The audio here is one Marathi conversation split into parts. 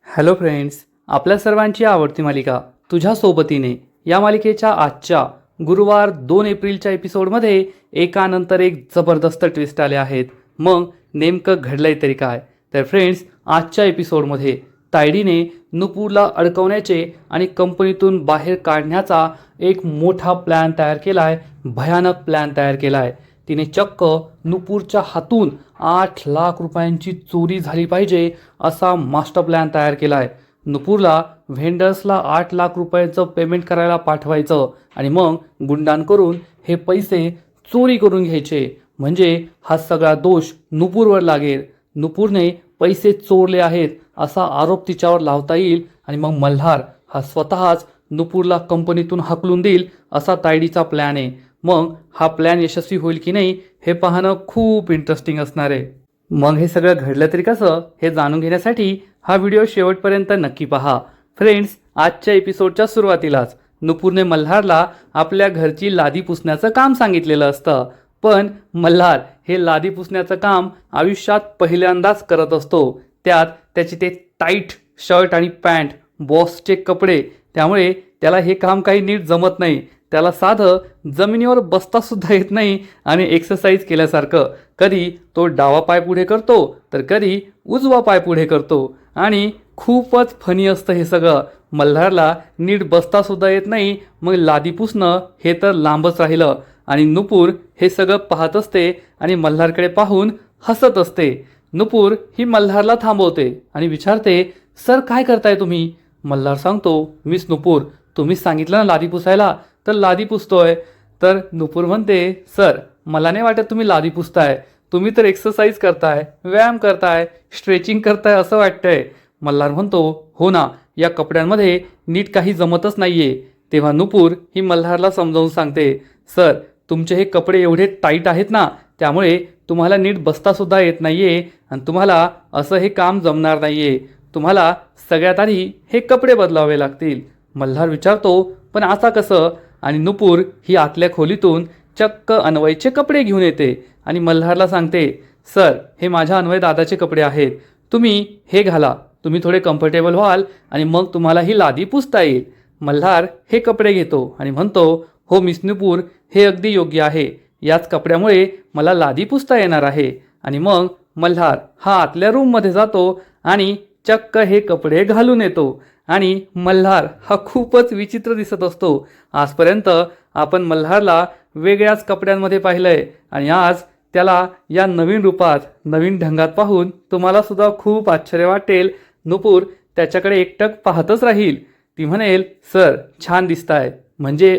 हॅलो फ्रेंड्स, आपल्या सर्वांची आवडती मालिका तुझ्या सोबतीने या मालिकेच्या आजच्या गुरुवार 2 एप्रिलच्या एपिसोडमध्ये एकानंतर एक जबरदस्त ट्विस्ट आले आहेत. मग नेमकं घडलंय तरी काय? तर फ्रेंड्स, आजच्या एपिसोडमध्ये तायडीने नुपूरला अडकवण्याचे आणि कंपनीतून बाहेर काढण्याचा एक मोठा प्लॅन तयार केलाय, भयानक प्लॅन तयार केलाय. तिने चक्क नुपूरच्या हातून 8 लाख रुपयांची चोरी झाली पाहिजे असा मास्टर प्लॅन तयार केलाय. नुपूरला व्हेंडर्सला 8 लाख रुपयांचं पेमेंट करायला पाठवायचं आणि मग गुंडांकडून हे पैसे चोरी करून घ्यायचे. म्हणजे हा सगळा दोष नुपूरवर लागेल. नुपूरने पैसे चोरले आहेत असा आरोप तिच्यावर लावता येईल आणि मग मल्हार हा स्वतःच नुपूरला कंपनीतून हाकलून देईल असा तायडीचा प्लॅन आहे. मग हा प्लॅन यशस्वी होईल की नाही हे पाहणं खूप इंटरेस्टिंग असणार आहे. मग हे सगळं घडलं तरी कसं हे जाणून घेण्यासाठी हा व्हिडिओ शेवटपर्यंत नक्की पहा. फ्रेंड्स, आजच्या एपिसोडच्या सुरुवातीलाच नुपूरने मल्हारला आपल्या घरची लादी पुसण्याचं काम सांगितलेलं असतं. पण मल्हार हे लादी पुसण्याचं काम आयुष्यात पहिल्यांदाच करत असतो. त्यात त्याचे ते टाईट शर्ट आणि पॅन्ट, बॉसचे कपडे, त्यामुळे त्याला हे काम काही नीट जमत नाही. त्याला साधं जमिनीवर बसतासुद्धा येत नाही आणि एक्सरसाइज केल्यासारखं कधी तो डावा पाय पुढे करतो तर कधी उजवा पाय पुढे करतो आणि खूपच फनी असतं हे सगळं. मल्हारला नीट बसतासुद्धा येत नाही, मग लादी पुसणं हे तर लांबच राहिलं. आणि नुपूर हे सगळं पाहत असते आणि मल्हारकडे पाहून हसत असते. नुपूर ही मल्हारला थांबवते आणि विचारते, सर काय करताय तुम्ही? मल्हार सांगतो, मिस नुपूर, तुम्हीच सांगितलं ना लादी पुसायला, तर लादी पुसतोय. तर नुपूर म्हणते, सर मला नाही वाटत तुम्ही लादी पुसताय, तुम्ही तर एक्सरसाइज करताय, व्यायाम करताय, स्ट्रेचिंग करताय असं वाटतंय. मल्हार म्हणतो, हो ना, या कपड्यांमध्ये नीट काही जमतच नाहीये. तेव्हा नुपूर ही मल्हारला समजावून सांगते, सर तुमचे हे कपडे एवढे टाईट आहेत ना, त्यामुळे तुम्हाला नीट बसतासुद्धा येत नाहीये आणि तुम्हाला असं हे काम जमणार नाहीये. तुम्हाला सगळ्यात आधी हे कपडे बदलावे लागतील. मल्हार विचारतो, पण आता कसं? आणि नुपूर ही आतल्या खोलीतून चक्क अन्वयचे कपडे घेऊन येते आणि मल्हारला सांगते, सर हे माझ्या अन्वय दादाचे कपडे आहेत, तुम्ही हे घाला, तुम्ही थोडे कम्फर्टेबल व्हाल आणि मग तुम्हाला ही लादी पुसता येईल. मल्हार हे कपडे घेतो आणि म्हणतो, हो मिस नुपूर, हे अगदी योग्य आहे, याच कपड्यामुळे मला लादी पुसता येणार आहे. आणि मग मल्हार हा आतल्या रूममध्ये जातो आणि चक्क हे कपडे घालून येतो. आणि मल्हार हा खूपच विचित्र दिसत असतो. आजपर्यंत आपण मल्हारला वेगळ्याच कपड्यांमध्ये पाहिलंय आणि आज त्याला या नवीन रूपात, नवीन ढंगात पाहून तुम्हाला सुद्धा खूप आश्चर्य वाटेल. नुपूर त्याच्याकडे एकटक पाहतच राहील. ती म्हणेल, सर छान दिसताय, म्हणजे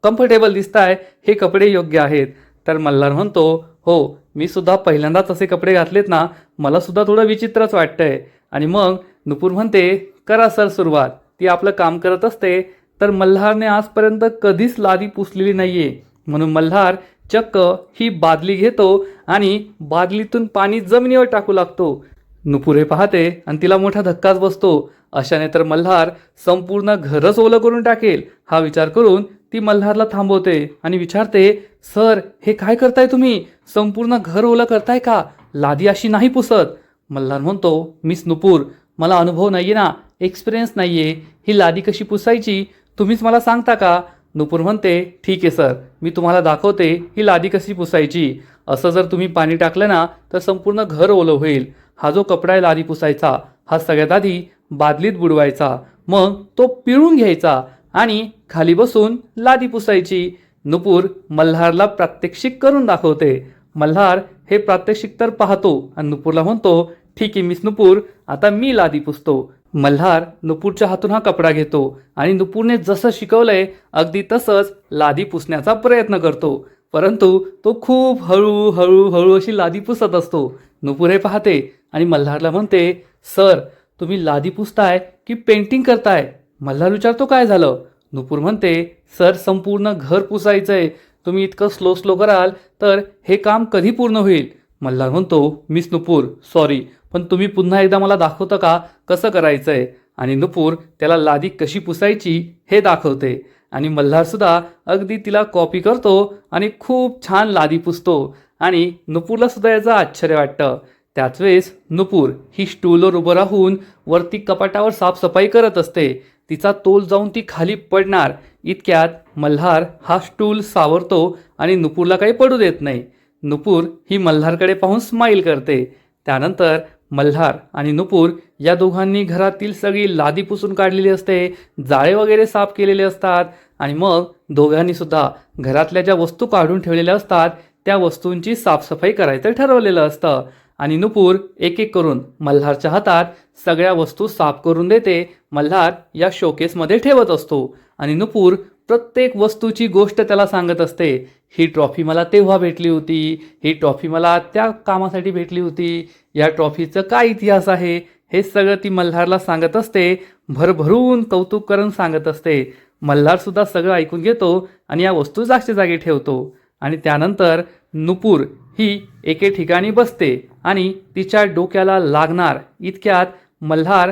कम्फर्टेबल दिसताय, हे कपडे योग्य आहेत. तर मल्हार म्हणतो, हो मी सुद्धा पहिल्यांदाच असे कपडे घातलेत ना, मला सुद्धा थोडं विचित्रच वाटतंय. आणि मग नुपूर म्हणते, करा सर सुरुवात. ती आपलं काम करत असते. तर मल्हारने आजपर्यंत कधीच लादी पुसलेली नाहीये, म्हणून मल्हार चक्क ही बादली घेतो आणि बादलीतून पाणी जमिनीवर टाकू लागतो. नुपूर हे पाहते आणि तिला मोठा धक्काच बसतो. अशाने तर मल्हार संपूर्ण घरच ओलं करून टाकेल हा विचार करून ती मल्हारला थांबवते आणि विचारते, सर हे काय करताय तुम्ही? संपूर्ण घर ओलं करताय का? लादी अशी नाही पुसत. मल्हार म्हणतो, मिस नुपूर, मला अनुभव नाहीये ना, एक्सपिरियन्स नाहीये, ही लादी कशी पुसायची तुम्हीच मला सांगता का? नुपूर म्हणते, ठीक आहे सर, मी तुम्हाला दाखवते ही लादी कशी पुसायची. असं जर तुम्ही पाणी टाकलं ना तर संपूर्ण घर ओलं होईल. हा जो कपडा आहे लादी पुसायचा, हा सगळ्यात आधी बादलीत बुडवायचा, मग तो पिळून घ्यायचा आणि खाली बसून लादी पुसायची. नुपूर मल्हारला प्रात्यक्षिक करून दाखवते. मल्हार हे प्रात्यक्षिक तर पाहतो आणि नुपूरला म्हणतो, ठीक आहे मिस नुपूर, आता मी लादी पुसतो. मल्हार नुपूरच्या हातून हा कपडा घेतो आणि नुपूरने जसं शिकवलंय अगदी तसंच लादी पुसण्याचा प्रयत्न करतो. परंतु तो खूप हळू अशी लादी पुसत असतो. नुपूर हे पाहते आणि मल्हारला म्हणते, सर तुम्ही लादी पुसताय की पेंटिंग करताय? मल्हार विचारतो, काय झालं? नुपूर म्हणते, सर संपूर्ण घर पुसायचंय, तुम्ही इतकं स्लो कराल तर हे काम कधी पूर्ण होईल? मल्हार म्हणतो, मिस नुपूर सॉरी, पण तुम्ही पुन्हा एकदा मला दाखवता का कसं करायचंय? आणि नुपूर त्याला लादी कशी पुसायची हे दाखवते आणि मल्हार सुद्धा अगदी तिला कॉपी करतो आणि खूप छान लादी पुसतो. आणि नुपूरला सुद्धा याचं आश्चर्य वाटतं. त्याच वेळेस नुपूर ही स्टूलवर उभं राहून वरती कपाटावर साफसफाई करत असते. तिचा तोल जाऊन ती खाली पडणार इतक्यात मल्हार हा स्टूल सावरतो आणि नुपूरला काही पडू देत नाही. नुपूर ही मल्हारकडे पाहून स्माईल करते. त्यानंतर मल्हार आणि नुपूर या दोघांनी घरातील सगळी लादी पुसून काढलेली असते, जाळे वगैरे साफ केलेले असतात आणि मग दोघांनी सुद्धा घरातल्या ज्या वस्तू काढून ठेवलेल्या असतात त्या वस्तूंची साफसफाई करायचं ठरवलेलं असतं. आणि नुपूर एक एक करून मल्हारच्या हातात सगळ्या वस्तू साफ करून देते. मल्हार या शोकेसमध्ये ठेवत असतो आणि नुपूर प्रत्येक वस्तूची गोष्ट त्याला सांगत असते. ही ट्रॉफी मला तेव्हा भेटली होती, ही ट्रॉफी मला त्या कामासाठी भेटली होती, या ट्रॉफीचं काय इतिहास आहे, हे सगळं ती मल्हारला सांगत असते. भरभरून कौतुक करून सांगत असते. मल्हारसुद्धा सगळं ऐकून घेतो आणि या वस्तू जागच्या जागी ठेवतो. आणि त्यानंतर नुपूर ही एके ठिकाणी बसते आणि तिच्या डोक्याला लागणार इतक्यात मल्हार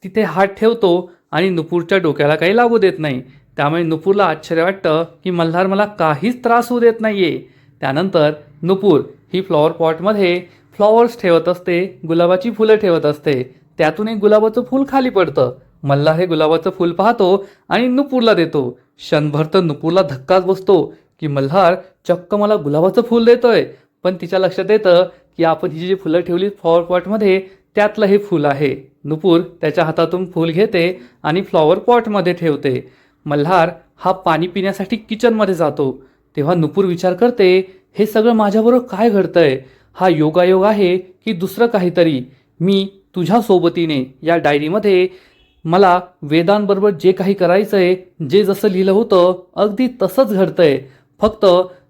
तिथे हात ठेवतो आणि नुपूरच्या डोक्याला काही लागू देत नाही. त्यामुळे नुपूरला आश्चर्य वाटतं की मल्हार मला काहीच त्रास होऊ देत नाहीये. त्यानंतर नुपूर ही फ्लॉवर पॉटमध्ये फ्लॉवर्स ठेवत असते, गुलाबाची फुलं ठेवत असते. त्यातून एक गुलाबाचं फूल खाली पडतं. मल्हार हे गुलाबाचं फूल पाहतो आणि नुपूरला देतो. क्षणभर तर नुपूरला धक्काच बसतो की मल्हार चक्क मला गुलाबाचं फूल देतोय. पण तिच्या लक्षात येतं की आपण ही जी फुलं ठेवली फ्लॉवर पॉटमध्ये त्यातलं हे फूल आहे. नुपूर त्याच्या हातातून फूल घेते आणि फ्लॉवर पॉटमध्ये ठेवते. मल्हार हा पाणी पिण्यासाठी किचनमध्ये जातो. तेव्हा नुपूर विचार करते, हे सगळं माझ्याबरोबर काय घडतंय? हा योगायोग आहे की दुसरं काहीतरी? मी तुझ्या सोबतीने या डायरीमध्ये मला वेदांबरोबर जे काही करायचंय, जे जसं लिहिलं होतं अगदी तसंच घडतंय. फक्त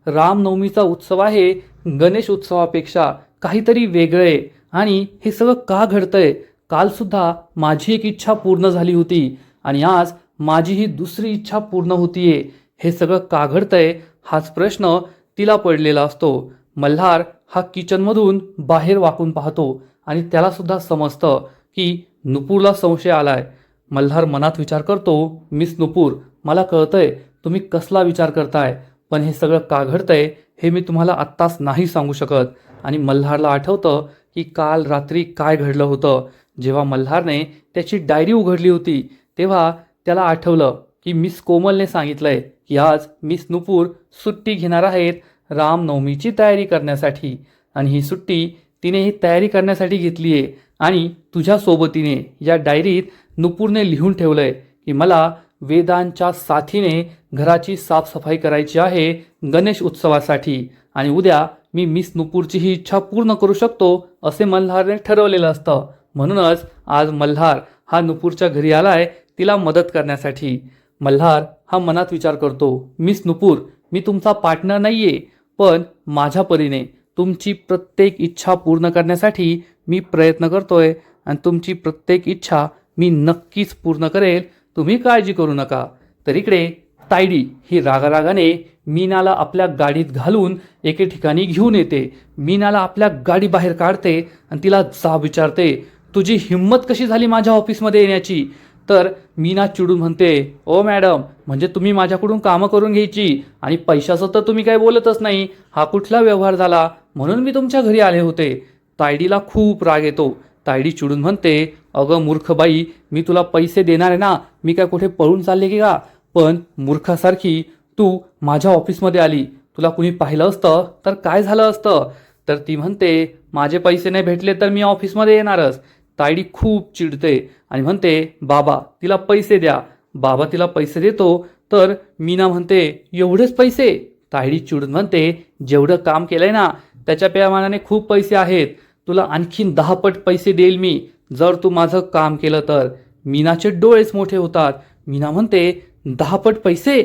रामनवमीचा उत्सव आहे, गणेश उत्सवापेक्षा काहीतरी वेगळे. आणि हे सगळं का घडतंय? कालसुद्धा माझी एक इच्छा पूर्ण झाली होती आणि आज माझी ही दुसरी इच्छा पूर्ण होतीये. हे सगळं का घडतंय हाच प्रश्न तिला पडलेला असतो. मल्हार हा किचनमधून बाहेर वाकून पाहतो आणि त्याला सुद्धा समजतं की नुपूरला संशय आलाय. मल्हार मनात विचार करतो, मिस नुपूर, मला कळतंय तुम्ही कसला विचार करताय, पण हे सगळं का घडतंय हे मी तुम्हाला आत्ताच नाही सांगू शकत. आणि मल्हारला आठवतं की काल रात्री काय घडलं होतं. जेव्हा मल्हारने त्याची डायरी उघडली होती तेव्हा त्याला आठवलं की मिस कोमलने सांगितलंय की आज मिस नुपूर सुट्टी घेणार आहेत रामनवमीची तयारी करण्यासाठी. आणि ही सुट्टी तिने ही तयारी करण्यासाठी घेतली आहे. आणि तुझ्या सोबतीने या डायरीत नुपूरने लिहून ठेवलंय की मला वेदांच्या साथीने घराची साफसफाई करायची आहे गणेश उत्सवासाठी. आणि उद्या मी मिस नुपूरची ही इच्छा पूर्ण करू शकतो असे मल्हारने ठरवलेलं असतं. म्हणूनच आज मल्हार हा नुपूरच्या घरी आलाय तिला मदत करण्यासाठी. मल्हार हा मनात विचार करतो, मिस नुपूर, मी तुमचा पार्टनर नाहीये, पण माझ्या परीने तुमची प्रत्येक इच्छा पूर्ण करण्यासाठी मी प्रयत्न करतोय आणि तुमची प्रत्येक इच्छा मी नक्कीच पूर्ण करेल. तुम्ही काळजी करू नका. तर इकडे तायडी ही रागारागाने मीनाला आपल्या गाडीत घालून एके ठिकाणी घेऊन येते. मीनाला आपल्या गाडी बाहेर काढते आणि तिला जाब विचारते, तुझी हिंमत कशी झाली माझ्या ऑफिसमध्ये येण्याची? तर मीना चिडून म्हणते, ओ मॅडम, म्हणजे तुम्ही माझ्याकडून कामं करून घ्यायची आणि पैशाचं तर तुम्ही काय बोलतच नाही. हा कुठला व्यवहार झाला? म्हणून मी तुमच्या घरी आले होते. तायडीला खूप राग येतो. तायडी चिडून म्हणते, अगं मूर्ख बाई, मी तुला पैसे देणार आहे ना, मी काय कुठे पळून चालले की का? पण मूर्खासारखी तू माझ्या ऑफिसमध्ये आली. तुला कुणी पाहिलं असतं तर काय झालं असतं? तर ती म्हणते, माझे पैसे नाही भेटले तर मी ऑफिसमध्ये येणारच. तायडी खूप चिडते आणि म्हणते, बाबा तिला पैसे द्या. बाबा तिला पैसे देतो तर मीना म्हणते, एवढेच पैसे? तायडी चिडून म्हणते, जेवढं काम केलंय ना त्याच्या प्रमाणाने खूप पैसे आहेत. तुला आणखीन 10 पट पैसे देईल मी जर तू माझं काम केलं तर. मीनाचे डोळेच मोठे होतात. मीना म्हणते, 10 पट पैसे?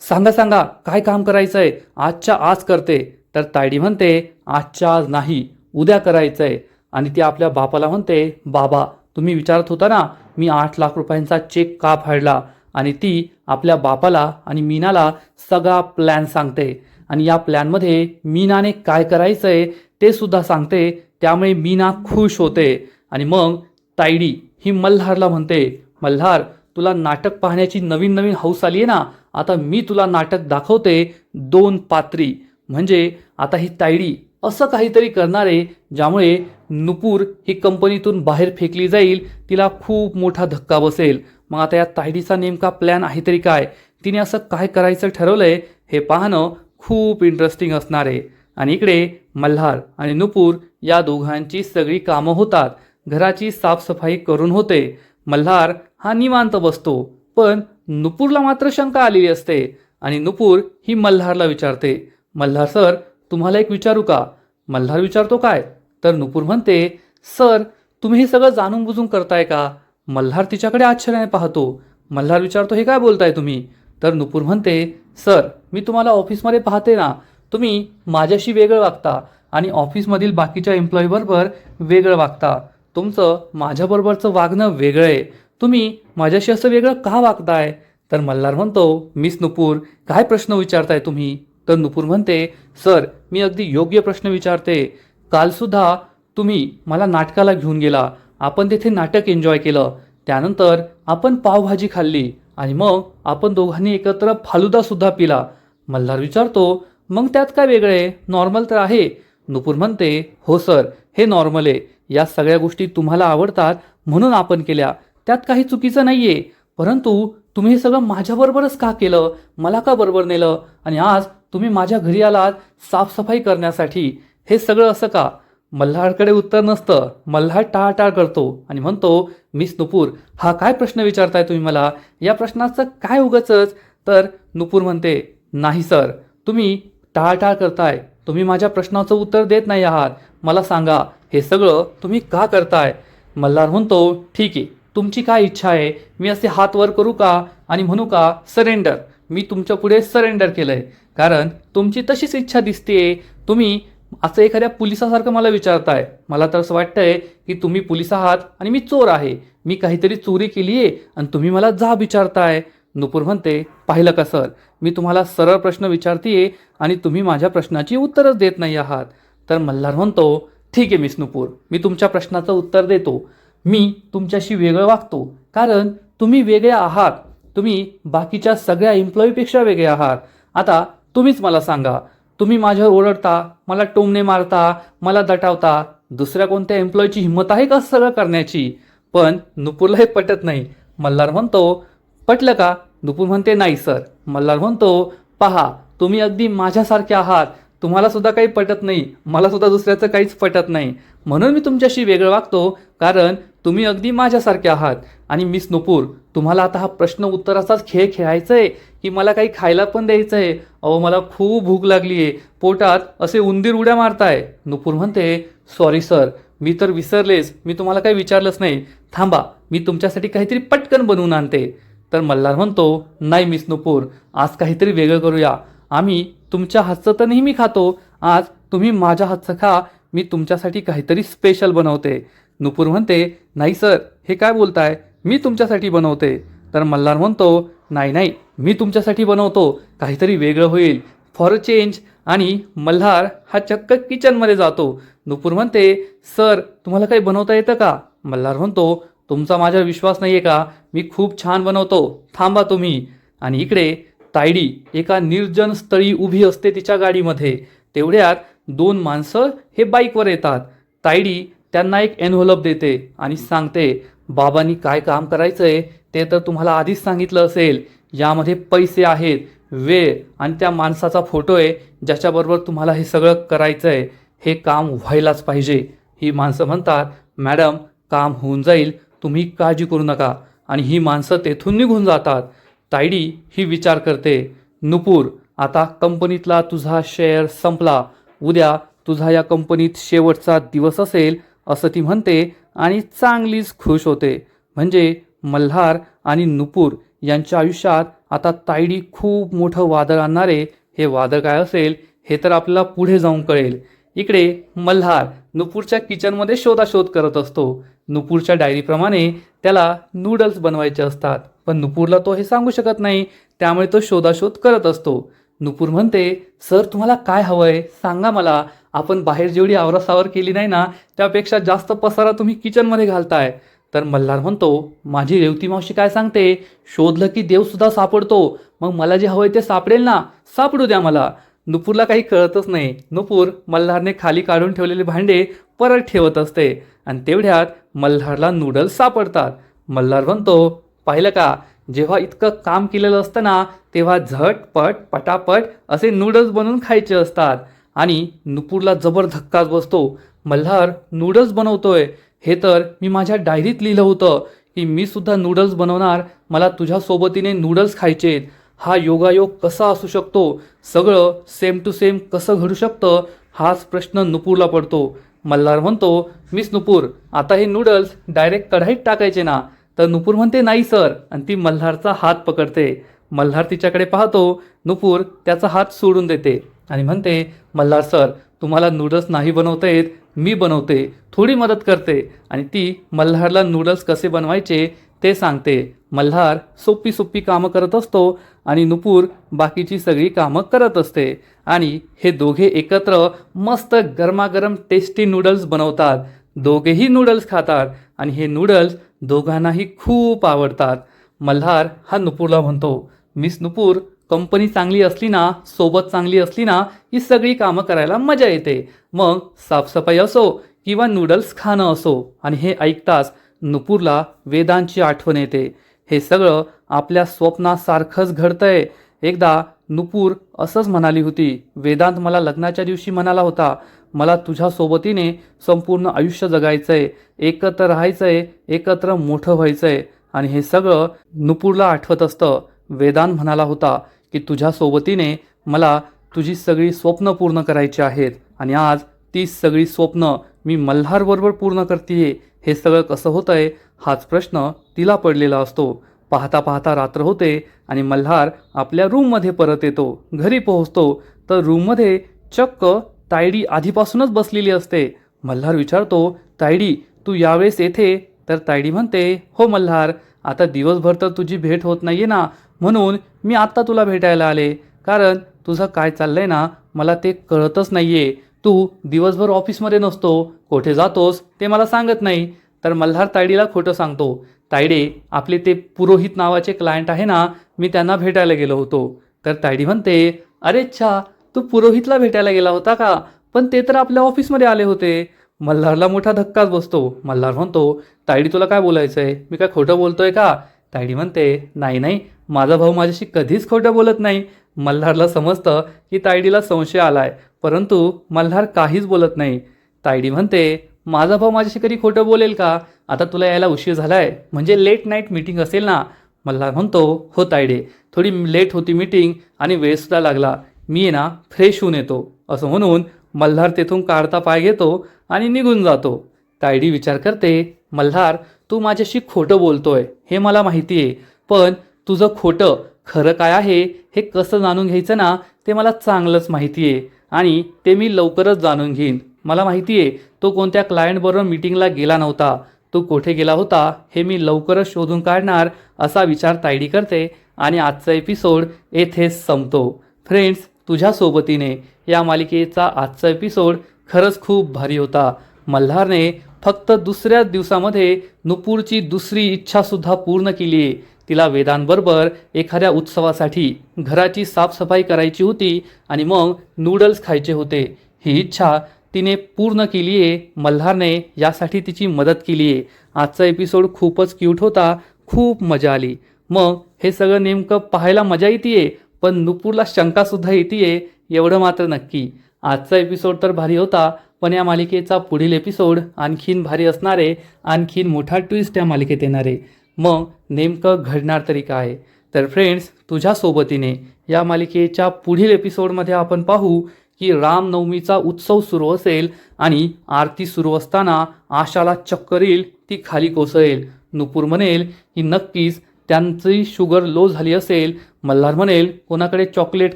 सांगा सांगा काय काम करायचंय? आजच्या आज करते. तर तायडी म्हणते, आजच्या आज नाही, उद्या करायचंय. आणि ती आपल्या बापाला म्हणते, बाबा तुम्ही विचारत होता ना मी 8 लाख रुपयांचा चेक का फाडला? आणि ती आपल्या बापाला आणि मीनाला सगळा प्लॅन सांगते. आणि या प्लॅनमध्ये मीनाने काय करायचंय ते सुद्धा सांगते. त्यामुळे मीना खुश होते. आणि मग तायडी ही मल्हारला म्हणते, मल्हार तुला नाटक पाहण्याची नवीन नवीन हौस आली आहे ना, आता मी तुला नाटक दाखवते 2 पात्री. म्हणजे आता ही तायडी असं काहीतरी करणार आहे ज्यामुळे नुपूर ही कंपनीतून बाहेर फेकली जाईल, तिला खूप मोठा धक्का बसेल. मग आता या तायडीचा नेमका प्लॅन आहे तरी काय, तिने असं काय करायचं ठरवलंय हे पाहणं खूप इंटरेस्टिंग असणार आहे. आणि इकडे मल्हार आणि नुपूर या दोघांची सगळी कामं होतात. घराची साफसफाई करून होते. मल्हार हा निवांत बसतो, पण नुपूरला मात्र शंका आलेली असते आणि नुपूर ही मल्हारला विचारते, मल्हार सर, तुम्हाला एक विचारू का? मल्हार विचारतो, काय? तर नुपूर म्हणते, सर, तुम्ही हे सगळं जाणून बुजून करताय का? मल्हार तिच्याकडे आश्चर्याने पाहतो. मल्हार विचारतो, हे काय बोलताय तुम्ही? तर नुपूर म्हणते, सर, मी तुम्हाला ऑफिसमध्ये पाहते ना, तुम्ही माझ्याशी वेगळं वागता आणि ऑफिसमधील बाकीच्या एम्प्लॉईबरोबर वेगळं वागता. तुमचं माझ्याबरोबरचं वागणं वेगळं आहे. तुम्ही माझ्याशी असं वेगळं का वागताय? तर मल्हार म्हणतो, मिस नुपूर, काय प्रश्न विचारताय तुम्ही? तर नुपूर म्हणते, सर, मी अगदी योग्य प्रश्न विचारते. कालसुद्धा तुम्ही मला नाटकाला घेऊन गेला. आपण तेथे नाटक एन्जॉय केलं. त्यानंतर आपण पावभाजी खाल्ली आणि मग आपण दोघांनी एकत्र फालुदासुद्धा पिला. मल्हार विचारतो, मग त्यात काय वेगळे? नॉर्मल तर आहे. नुपूर म्हणते, हो सर, हे नॉर्मल आहे. या सगळ्या गोष्टी तुम्हाला आवडतात म्हणून आपण केल्या. त्यात काही चुकीचं नाही आहे. परंतु तुम्ही हे सगळं माझ्याबरोबरच का केलं? मला का बरोबर नेलं? आणि आज तुम्ही माझ्या घरी आलात साफसफाई करण्यासाठी. हे सगळं असं का? मल्हारकडे उत्तर नसतं. मल्हार टाळाटाळ करतो आणि म्हणतो, मिस नुपूर, हा काय प्रश्न विचारताय तुम्ही मला? या प्रश्नाचं काय उगाचच? तर नुपूर म्हणते, नाही सर, तुम्ही टाळाटाळ करताय. तुम्ही माझ्या प्रश्नाचं उत्तर देत नाही आहात. मला सांगा, हे सगळं तुम्ही का करताय? मल्हार म्हणतो, ठीक आहे, तुमची काय इच्छा आहे? मी असे हात वर करू का आणि म्हणू का सरेंडर? मी तुमच्या पुढे सरेंडर केलंय, कारण तुमची तशीच इच्छा दिसतेय. तुम्ही असं एखाद्या पोलिसासारखं मला विचारताय. मला तर असं वाटतंय की तुम्ही पोलीस आहात आणि मी चोर आहे. मी काहीतरी चोरी केली आहे आणि तुम्ही मला जाब विचारताय. नुपूर म्हणते, पाहिलं का सर, मी तुम्हाला सरळ प्रश्न विचारतीये आणि तुम्ही माझ्या प्रश्नाची उत्तरच देत नाही आहात. तर मल्हार म्हणतो, ठीक आहे मिस नुपूर, मी तुमच्या प्रश्नाचं उत्तर देतो. मी तुमच्याशी वेगळं वागतो कारण तुम्ही वेगळे आहात. तुम्ही बाकीच्या सगळ्या एम्प्लॉईपेक्षा वेगळे आहात. आता तुम्हीच मला सांगा, तुम्ही माझ्यावर ओरडता, मला टोमणे मारता, मला दटावता. दुसऱ्या कोणत्या एम्प्लॉईची हिंमत आहे का सगळं करण्याची? पण नुपूरला हे पटत नाही. मल्हार म्हणतो, पटलं का? नुपूर म्हणते, नाही सर. मल्हार म्हणतो, पहा, तुम्ही अगदी माझ्यासारखे आहात. तुम्हाला सुद्धा काही पटत नाही. मला सुद्धा दुसऱ्याचं काहीच पटत नाही. म्हणून मी तुमच्याशी वेगळं वागतो कारण तुम्ही अगदी माझ्यासारखे आहात. आणि मिस नुपूर, तुम्हाला आता हा प्रश्न उत्तराचाच खेळ खेळायचा आहे की मला काही खायला पण द्यायचं आहे? अहो, मला खूप भूक लागली आहे. पोटात असे उंदीर उड्या मारताय. नुपूर म्हणते, सॉरी सर, मी तर विसरलेच. मी तुम्हाला काही विचारलंच नाही. थांबा, मी तुमच्यासाठी काहीतरी पटकन बनवून आणते. तर मल्हार म्हणतो, नाही मिस नुपूर, आज काहीतरी वेगळं करूया. आम्ही तुमच्या हातचं तर नेहमी खातो. आज तुम्ही माझ्या हातचं खा. मी तुमच्यासाठी काहीतरी स्पेशल बनवते. नुपूर म्हणते, नाही सर, हे काय बोलताय? मी तुमच्यासाठी बनवते. तर मल्हार म्हणतो, नाही नाही, मी तुमच्यासाठी बनवतो. काहीतरी वेगळं होईल, फॉर अ चेंज. आणि मल्हार हा चक्क किचनमध्ये जातो. नुपूर म्हणते, सर, तुम्हाला काही बनवता येतं का? मल्हार म्हणतो, तुमचा माझ्यावर विश्वास नाही आहे का? मी खूप छान बनवतो. थांबा तुम्ही. आणि इकडे तायडी एका निर्जन स्थळी उभी असते तिच्या गाडीमध्ये. तेवढ्यात दोन माणसं हे बाईकवर येतात. तायडी त्यांना एक एनव्हलप देते आणि सांगते, बाबांनी काय काम करायचंय ते तर तुम्हाला आधीच सांगितलं असेल. यामध्ये पैसे आहेत, वेळ आणि त्या माणसाचा फोटो आहे ज्याच्याबरोबर तुम्हाला हे सगळं करायचं आहे. हे काम व्हायलाच पाहिजे. ही माणसं म्हणतात, मॅडम, काम होऊन जाईल, तुम्ही काळजी करू नका. आणि ही माणसं तेथून निघून जातात. तायडी ही विचार करते, नुपूर, आता कंपनीतला तुझा शेअर संपला. उद्या तुझा या कंपनीत शेवटचा दिवस असेल असं ती म्हणते आणि चांगलीच खुश होते. म्हणजे मल्हार आणि नुपूर यांच्या आयुष्यात आता तायडी खूप मोठं वादळ आणणारे. हे वादळ काय असेल हे तर आपल्याला पुढे जाऊन कळेल. इकडे मल्हार नुपूरच्या किचनमध्ये शोधाशोध करत असतो. नुपूरच्या डायरीप्रमाणे त्याला नूडल्स बनवायचे असतात, पण नुपूरला तो हे सांगू शकत नाही. त्यामुळे तो शोधाशोध करत असतो. नुपूर म्हणते, सर, तुम्हाला काय हवंय सांगा मला. आपण बाहेर जेवढी आवरासावर केली नाही ना, त्यापेक्षा जास्त पसारा तुम्ही किचनमध्ये घालताय. तर मल्हार म्हणतो, माझी रेवती मावशी काय सांगते, शोधलं की देवसुद्धा सापडतो. मग मला जे हवंय ते सापडेल ना, सापडू द्या मला. नुपूरला काही कळतच नाही. नुपूर मल्हारने खाली काढून ठेवलेले भांडे परत ठेवत असते आणि तेवढ्यात मल्हारला नूडल्स सापडतात. मल्हार म्हणतो, पाहिलं का, जेव्हा इतकं काम केलेलं असतं ना तेव्हा झटपट पटापट असे नूडल्स बनवून खायचे असतात. आणि नुपूरला जबर धक्काच बसतो. मल्हार नूडल्स बनवतोय, हे तर मी माझ्या डायरीत लिहिलं होतं की मी सुद्धा नूडल्स बनवणार, मला तुझ्या सोबतीने नूडल्स खायचेत. हा योगायोग कसा असू शकतो, सगळं सेम टू सेम कसं घडू शकतं, हाच प्रश्न नुपूरला पडतो. मल्हार म्हणतो, मिस नुपूर, आता हे नूडल्स डायरेक्ट कढईत टाकायचे ना? तर नुपूर म्हणते, नाही सर, आणि ती मल्हारचा हात पकडते. मल्हार तिच्याकडे पाहतो. नुपूर त्याचा हात सोडून देते आणि म्हणते, मल्हार सर, तुम्हाला नूडल्स नाही बनवता येत, मी बनवते, थोडी मदत करते. आणि ती मल्हारला नूडल्स कसे बनवायचे ते सांगते. मल्हार सोपी सोपी कामं करत असतो आणि नुपूर बाकीची सगळी कामं करत असते. आणि हे दोघे एकत्र मस्त गरमागरम टेस्टी नूडल्स बनवतात. दोघेही नूडल्स खातात आणि हे नूडल्स दोघांनाही खूप आवडतात. मल्हार हा नुपूरला म्हणतो, मिस नुपूर, कंपनी चांगली असली ना, सोबत चांगली असली ना, ही सगळी कामं करायला मजा येते. मग साफसफाई असो किंवा नूडल्स खाणं असो. आणि हे ऐकताच नुपूरला वेदांची आठवण येते. हे सगळं आपल्या स्वप्नासारखंच घडतंय. एकदा नुपूर असंच म्हणाली होती, वेदांत मला लग्नाच्या दिवशी म्हणाला होता, मला तुझ्या सोबतीने संपूर्ण आयुष्य जगायचंय, एकत्र राहायचंय, एकत्र मोठं व्हायचंय. आणि हे सगळं नुपूरला आठवत असतं. वेदांत म्हणाला होता की तुझ्या सोबतीने मला तुझी सगळी स्वप्न पूर्ण करायची आहेत. आणि आज ती सगळी स्वप्न मी मल्हारबरोबर पूर्ण करतीये. हे सगळं कसं होतंय, हाच प्रश्न तिला पडलेला असतो. पाहता पाहता रात्र होते आणि मल्हार आपल्या रूममध्ये परत येतो. घरी पोहोचतो तर रूममध्ये चक्क तायडी आधीपासूनच बसलेली असते. मल्हार विचारतो, तायडी, तू यावेळेस येथे? तर तायडी म्हणते, हो मल्हार, आता दिवसभर तर तुझी भेट होत नाहीये ना, म्हणून मी आत्ता तुला भेटायला आले. कारण तुझं काय चाललंय ना, मला ते कळतच नाहीये. तू दिवसभर ऑफिसमध्ये नसतो, कुठे जातोस ते मला सांगत नाही. तर मल्हार तायडीला खोटं सांगतो. तायडे, आपले ते पुरोहित नावाचे क्लायंट आहे ना, मी त्यांना भेटायला गेलो होतो. तर तायडी म्हणते, अरे अच्छा, तू पुरोहितला भेटायला गेला होता का? पण ते तर आपल्या ऑफिसमध्ये आले होते. मल्हारला मोठा धक्काच बसतो. मल्हार म्हणतो, तायडी, तुला काय बोलायचंय, मी काय खोटं बोलतोय का? तायडी म्हणते, नाही नाही, माझा भाऊ माझ्याशी कधीच खोटं बोलत नाही. मल्हारला समजतं की तायडीला संशय आलाय, परंतु मल्हार काहीच बोलत नाही. तायडी म्हणते, माझा भाऊ माझ्याशी कधी खोटं बोलेल का? आता तुला यायला उशीर झालाय, म्हणजे लेट नाईट मीटिंग असेल ना? मल्हार म्हणतो, हो तायडे, थोडी लेट होती मीटिंग आणि वेळसुद्धा लागला, मी आहे ना फ्रेश होऊन येतो. असं म्हणून मल्हार तेथून काढता पाय घेतो आणि निघून जातो. तायडी विचार करते, मल्हार, तू माझ्याशी खोटं बोलतोय हे मला माहिती आहे, पण तुझं खोटं खरं काय आहे हे कसं जाणून घ्यायचं ना, ते मला चांगलंच माहिती आहे. आणि ते मी लवकरच जाणून घेईन. मला माहिती आहे तो कोणत्या क्लायंटबरोबर मीटिंगला गेला नव्हता, तो कुठे गेला होता हे मी लवकरच शोधून काढणार, असा विचार तायडी करते. आणि आजचा एपिसोड येथेच संपतो. फ्रेंड्स, तुझ्या सोबतीने या मालिकेचा आजचा एपिसोड खरंच खूप भारी होता. मल्हारने फक्त दुसऱ्याच दिवसामध्ये नुपूरची दुसरी इच्छासुद्धा पूर्ण केली आहे. तिला वेदांबरोबर एखाद्या उत्सवासाठी घराची साफसफाई करायची होती आणि मग नूडल्स खायचे होते. ही इच्छा तिने पूर्ण केली आहे. मल्हारने यासाठी तिची मदत केली आहे. आजचा एपिसोड खूपच क्यूट होता, खूप मजा आली. मग हे सगळं नेमकं पाहायला मजा येते, पण नुपूरला शंकासुद्धा येते, एवढं मात्र नक्की. आजचा एपिसोड तर भारी होता, पण या मालिकेचा पुढील एपिसोड आणखीन भारी असणार आहे. आणखीन मोठा ट्विस्ट या मालिकेत येणार आहे. मग नेमकं घडणार तरी काय? तर फ्रेंड्स, तुझ्या सोबतीने या मालिकेच्या पुढील एपिसोडमध्ये आपण पाहू की रामनवमीचा उत्सव सुरू असेल आणि आरती सुरू असताना आशाला चक्कर येईल, ती खाली कोसळेल. नुपूर म्हणेल की नक्कीच त्यांची शुगर लो झाली असेल. मल्हार म्हणेल, कोणाकडे चॉकलेट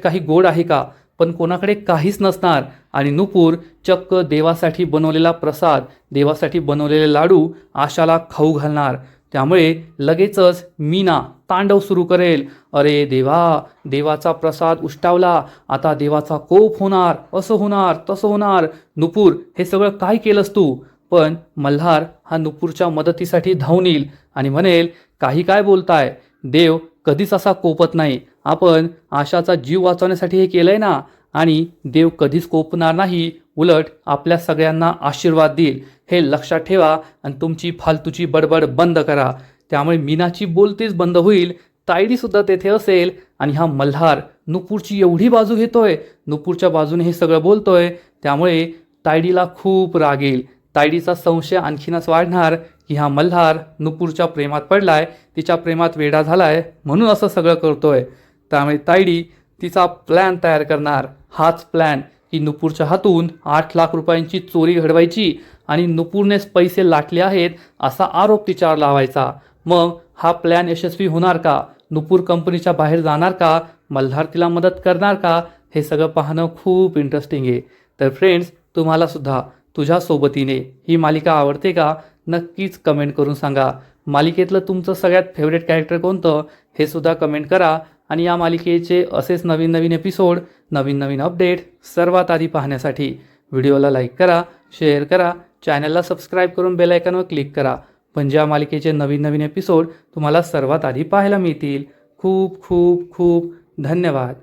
काही गोड आहे का? पण कोणाकडे काहीच नसणार. आणि नुपूर चक्क देवासाठी बनवलेला प्रसाद, देवासाठी बनवलेले लाडू आशाला खाऊ घालणार. त्यामुळे लगेचच मीना तांडव सुरू करेल. अरे देवा, देवाचा प्रसाद उष्टावला, आता देवाचा कोप होणार, असं होणार, तसं होणार. नुपूर, हे सगळं काय केलंस तू? पण मल्हार हा नुपूरच्या मदतीसाठी धावून येईल आणि म्हणेल, काही काय बोलताय, देव कधीच असा कोपत नाही, आपण आशाचा जीव वाचवण्यासाठी हे केलंय ना. आणि देव कधीच कोपणार नाही, उलट आपल्या सगळ्यांना आशीर्वाद देईल हे लक्षात ठेवा आणि तुमची फालतूची बडबड बंद करा. त्यामुळे मीनाची बोलतीच बंद होईल, तायडीसुद्धा तेथे असेल आणि हा मल्हार नुपूरची एवढी बाजू घेतोय, नुपूरच्या बाजूने हे सगळं बोलतोय, त्यामुळे तायडीला खूप राग येईल. तायडीचा संशय आणखीनच वाढणार की हा मल्हार नुपूरच्या प्रेमात पडलाय, तिच्या प्रेमात वेडा झालाय म्हणून असं सगळं करतोय. त्यामुळे तायडी तिचा प्लॅन तयार करणार. हाच प्लॅन की नुपूरच्या हातून 8 लाख रुपयांची चोरी घडवायची आणि नुपूरनेच पैसे लाटले आहेत असा आरोप तिच्यावर लावायचा. मग हा प्लॅन यशस्वी होणार का? नुपूर कंपनीच्या बाहेर जाणार का? मल्हार तिला मदत करणार का? हे सगळं पाहणं खूप इंटरेस्टिंग आहे. तर फ्रेंड्स, तुम्हाला सुद्धा तुझ्या सोबतीने ही मालिका आवडते का? नक्कीच कमेंट करून सांगा. मालिकेतलं तुमचं सगळ्यात फेवरेट कॅरेक्टर कोणतं हे सुद्धा कमेंट करा. आणि या मालिकेचे असेच नवीन नवीन एपिसोड, नवीन नवीन अपडेट सर्वात आधी पाहण्यासाठी व्हिडिओला लाईक करा, शेअर करा, चॅनलला सबस्क्राईब करून बेल आयकॉनवर क्लिक करा. म्हणजे या मालिकेचे नवीन नवीन एपिसोड तुम्हाला सर्वात आधी पाहायला मिळतील. खूप खूप खूप धन्यवाद.